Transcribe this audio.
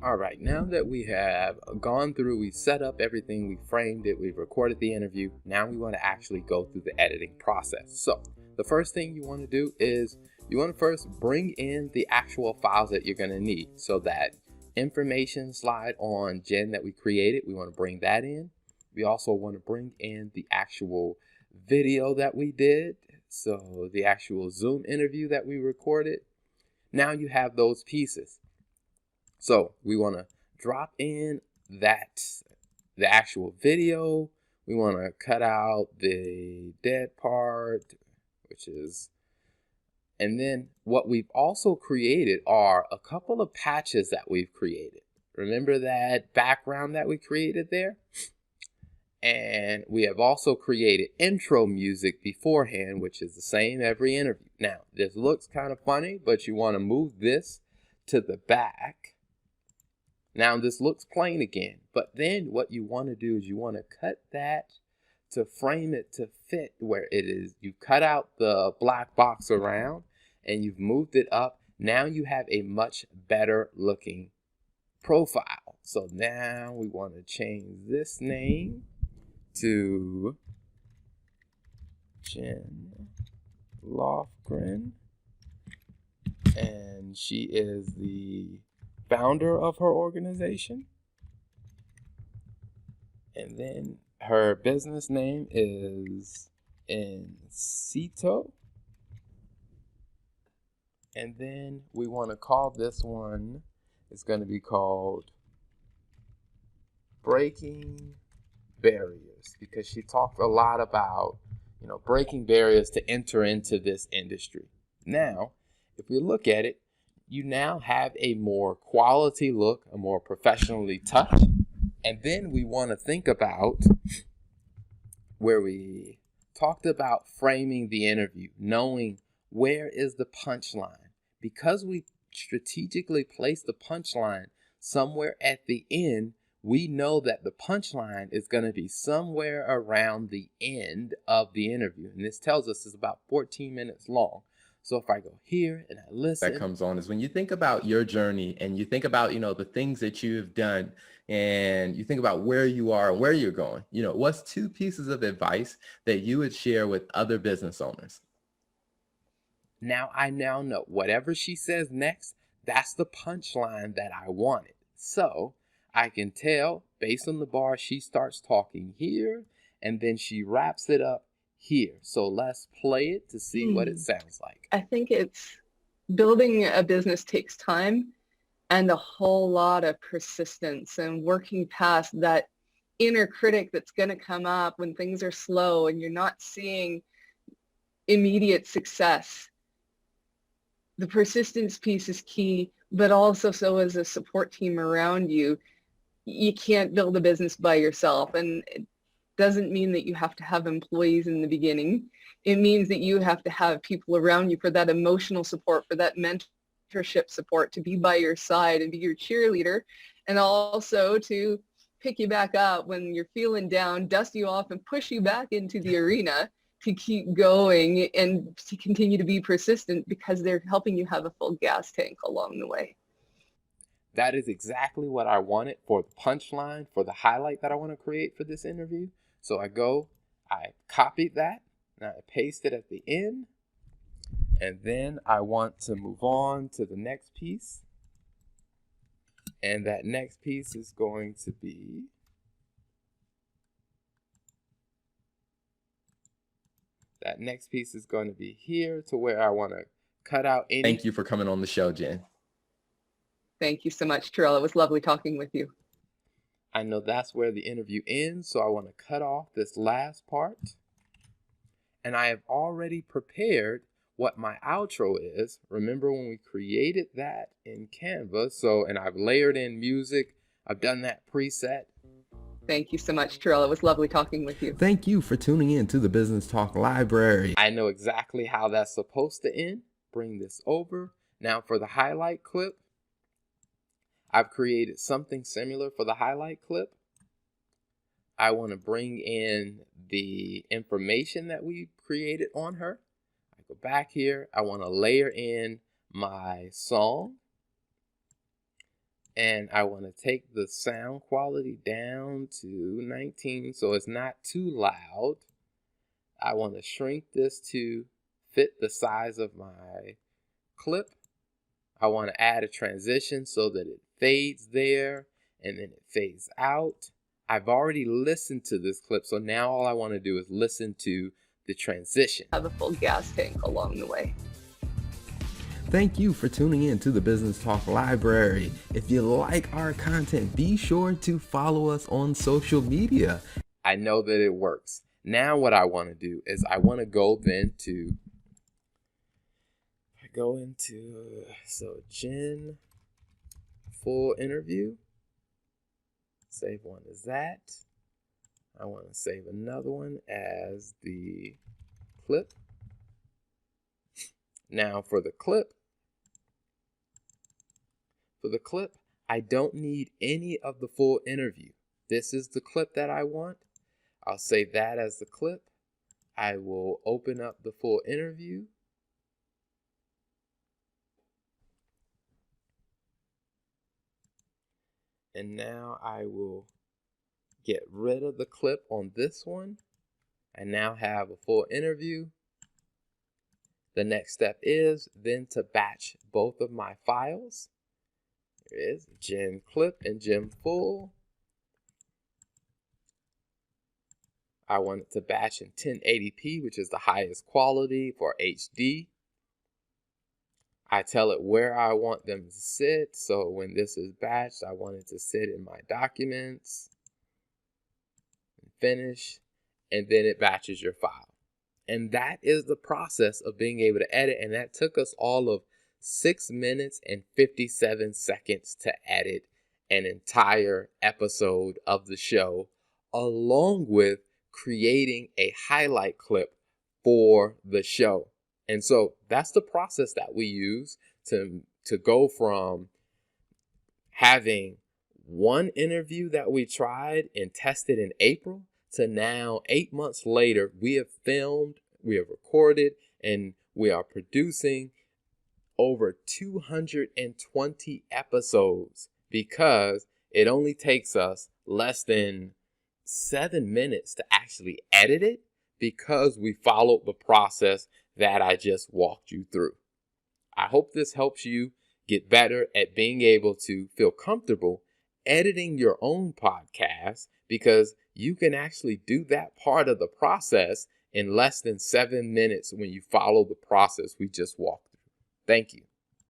All right, now that we have gone through, we set up everything, we framed it, we've recorded the interview, now we want to actually go through the editing process. So the first thing you want to do is you want to first bring in the actual files that you're going to need. So that information slide on Jen that we created, we want to bring that in. We also want to bring in the actual video that we did. So the actual Zoom interview that we recorded. Now you have those pieces. So we want to drop in the actual video. We want to cut out the dead part, and then what we've also created are a couple of patches that we've created. Remember that background that we created there? And we have also created intro music beforehand, which is the same every interview. Now, this looks kind of funny, but you want to move this to the back. Now this looks plain again, but then what you want to do is you want to cut that to frame it to fit where it is. You've cut out the black box around and you've moved it up. Now you have a much better looking profile. So now we want to change this name to Jen Lofgren, and she is the founder of her organization. And then her business name is Incito. And then we want to call this one, it's going to be called Breaking Barriers, because she talked a lot about, breaking barriers to enter into this industry. Now, if we look at it, you now have a more quality look, a more professionally touched. And then we want to think about where we talked about framing the interview, knowing where is the punchline. Because we strategically placed the punchline somewhere at the end, we know that the punchline is going to be somewhere around the end of the interview. And this tells us it's about 14 minutes long. So if I go here and I listen, that comes on is when you think about your journey and you think about, the things that you've done and you think about where you are and where you're going, what's two pieces of advice that you would share with other business owners? now I now know whatever she says next, that's the punchline that I wanted. So I can tell based on the bar, she starts talking here and then she wraps it up here. So let's play it to see what it Hmm. sounds like. I think it's building a business takes time and a whole lot of persistence and working past that inner critic that's going to come up when things are slow and you're not seeing immediate success. The persistence piece is key, but also so is a support team around you. You can't build a business by yourself, and it doesn't mean that you have to have employees in the beginning. It means that you have to have people around you for that emotional support, for that mentorship support, to be by your side and be your cheerleader, and also to pick you back up when you're feeling down, dust you off, and push you back into the arena to keep going and to continue to be persistent because they're helping you have a full gas tank along the way. That is exactly what I wanted for the punchline, for the highlight that I want to create for this interview. So I copied that, and I paste it at the end. And then I want to move on to the next piece. And that next piece is going to be here to where I want to cut out any. Thank you for coming on the show, Jen. Thank you so much, Terrell. It was lovely talking with you. I know that's where the interview ends, so I want to cut off this last part. And I have already prepared what my outro is. Remember when we created that in Canva? And I've layered in music. I've done that preset. Thank you so much, Terrell. It was lovely talking with you. Thank you for tuning in to the Business Talk Library. I know exactly how that's supposed to end. Bring this over. Now for the highlight clip, I've created something similar for the highlight clip. I want to bring in the information that we created on her. I go back here. I want to layer in my song. And I want to take the sound quality down to 19 so it's not too loud. I want to shrink this to fit the size of my clip. I want to add a transition so that it fades there and then it fades out. I've already listened to this clip, so now all I want to do is listen to the transition. Have a full gas tank along the way. Thank you for tuning in to the Business Talk Library. If you like our content, be sure to follow us on social media. I know that it works. Now what I want to do is I want to go then to Jen full interview. Save one as that. I want to save another one as the clip. Now for the clip, I don't need any of the full interview. This is the clip that I want. I'll save that as the clip. I will open up the full interview. And now I will get rid of the clip on this one. I now have a full interview. The next step is then to batch both of my files. There is Gem clip and Gem full. I want it to batch in 1080p, which is the highest quality for HD. I tell it where I want them to sit. So when this is batched, I want it to sit in my documents. Finish, and then it batches your file. And that is the process of being able to edit. And that took us all of 6 minutes and 57 seconds to edit an entire episode of the show, along with creating a highlight clip for the show. And so that's the process that we use to go from having one interview that we tried and tested in April to now 8 months later, we have filmed, we have recorded, and we are producing over 220 episodes because it only takes us less than 7 minutes to actually edit it because we followed the process that I just walked you through. I hope this helps you get better at being able to feel comfortable editing your own podcast, because you can actually do that part of the process in less than 7 minutes when you follow the process we just walked through. Thank you.